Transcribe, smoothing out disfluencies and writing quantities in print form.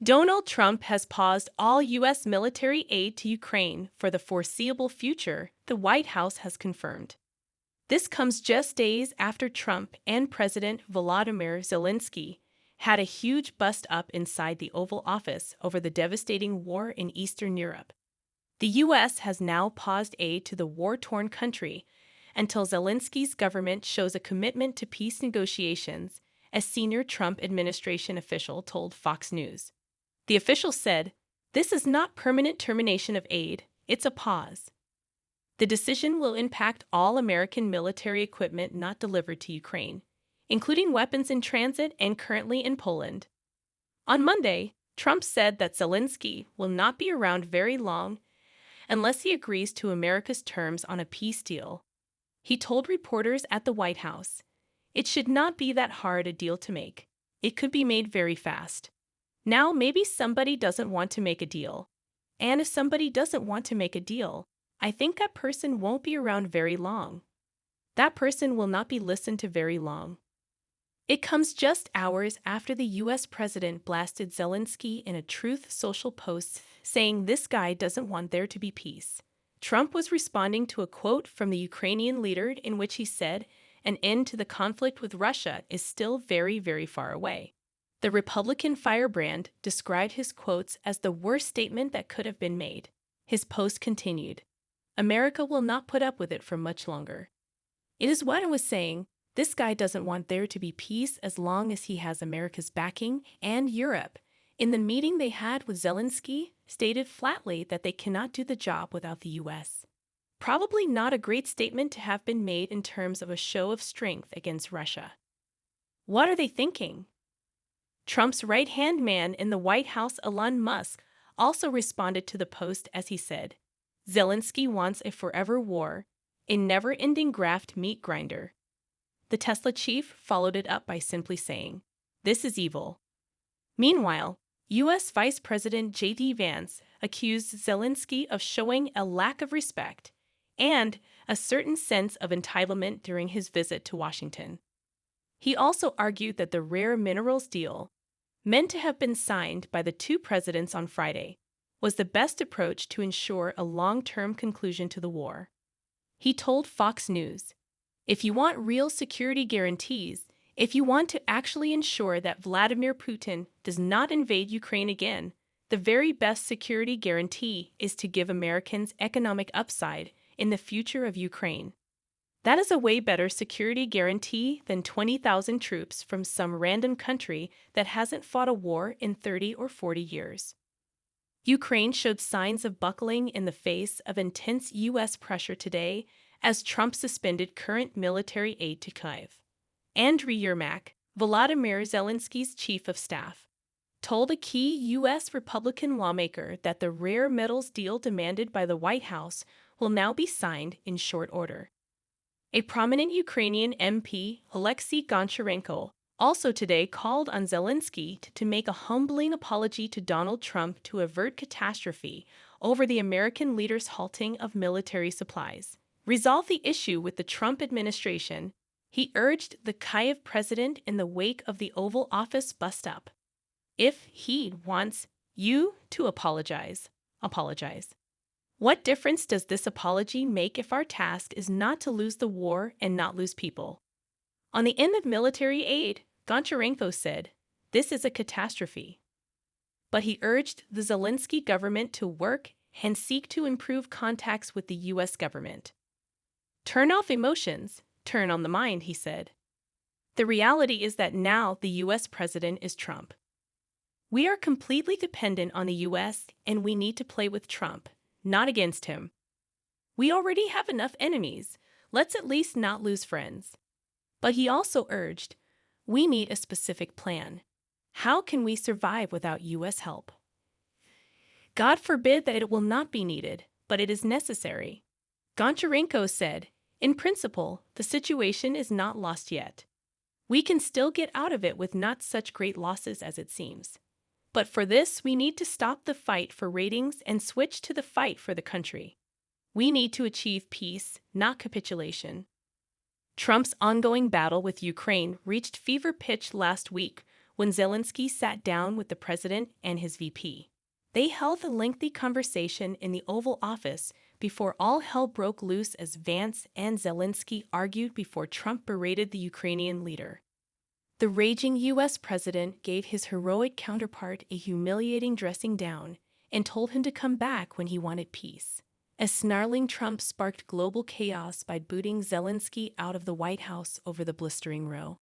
Donald Trump has paused all U.S. military aid to Ukraine for the foreseeable future, the White House has confirmed. This comes just days after Trump and President Volodymyr Zelensky had a huge bust-up inside the Oval Office over the devastating war in Eastern Europe. The U.S. has now paused aid to the war-torn country until Zelensky's government shows a commitment to peace negotiations, a senior Trump administration official told Fox News. The official said, "This is not permanent termination of aid, it's a pause." The decision will impact all American military equipment not delivered to Ukraine, including weapons in transit and currently in Poland. On Monday, Trump said that Zelensky will not be around very long unless he agrees to America's terms on a peace deal. He told reporters at the White House, "It should not be that hard a deal to make. It could be made very fast. Now maybe somebody doesn't want to make a deal. And if somebody doesn't want to make a deal, I think that person won't be around very long. That person will not be listened to very long." It comes just hours after the U.S. president blasted Zelensky in a Truth Social post saying this guy doesn't want there to be peace. Trump was responding to a quote from the Ukrainian leader in which he said an end to the conflict with Russia is still very, very far away. The Republican firebrand described his quotes as the worst statement that could have been made. His post continued, "America will not put up with it for much longer." It is what I was saying. This guy doesn't want there to be peace as long as he has America's backing and Europe. In the meeting they had with Zelensky, stated flatly that they cannot do the job without the U.S. Probably not a great statement to have been made in terms of a show of strength against Russia. What are they thinking? Trump's right-hand man in the White House, Elon Musk, also responded to the post as he said, "Zelensky wants a forever war, a never-ending graft meat grinder." The Tesla chief followed it up by simply saying, "This is evil." Meanwhile, U.S. Vice President J.D. Vance accused Zelensky of showing a lack of respect and a certain sense of entitlement during his visit to Washington. He also argued that the rare minerals deal, meant to have been signed by the two presidents on Friday, was the best approach to ensure a long-term conclusion to the war. He told Fox News, "If you want real security guarantees, if you want to actually ensure that Vladimir Putin does not invade Ukraine again, the very best security guarantee is to give Americans economic upside in the future of Ukraine. That is a way better security guarantee than 20,000 troops from some random country that hasn't fought a war in 30 or 40 years." Ukraine showed signs of buckling in the face of intense U.S. pressure today as Trump suspended current military aid to Kyiv. Andriy Yermak, Volodymyr Zelensky's chief of staff, told a key U.S. Republican lawmaker that the rare metals deal demanded by the White House will now be signed in short order. A prominent Ukrainian MP, Oleksiy Goncharenko, also today called on Zelensky to make a humbling apology to Donald Trump to avert catastrophe over the American leader's halting of military supplies. Resolve the issue with the Trump administration, he urged the Kyiv president in the wake of the Oval Office bust-up. If he wants you to apologize, apologize. What difference does this apology make if our task is not to lose the war and not lose people? On the end of military aid, Goncharenko said, "This is a catastrophe." But he urged the Zelensky government to work and seek to improve contacts with the U.S. government. "Turn off emotions, turn on the mind," he said. The reality is that now the U.S. president is Trump. We are completely dependent on the U.S. and we need to play with Trump, not against him. We already have enough enemies. Let's at least not lose friends. But he also urged, we need a specific plan. How can we survive without U.S. help? God forbid that it will not be needed, but it is necessary. Goncharenko said, in principle, the situation is not lost yet. We can still get out of it with not such great losses as it seems. But for this, we need to stop the fight for ratings and switch to the fight for the country. We need to achieve peace, not capitulation. Trump's ongoing battle with Ukraine reached fever pitch last week when Zelensky sat down with the president and his VP. They held a lengthy conversation in the Oval Office before all hell broke loose as Vance and Zelensky argued before Trump berated the Ukrainian leader. The raging U.S. president gave his heroic counterpart a humiliating dressing down and told him to come back when he wanted peace. A snarling Trump sparked global chaos by booting Zelensky out of the White House over the blistering row.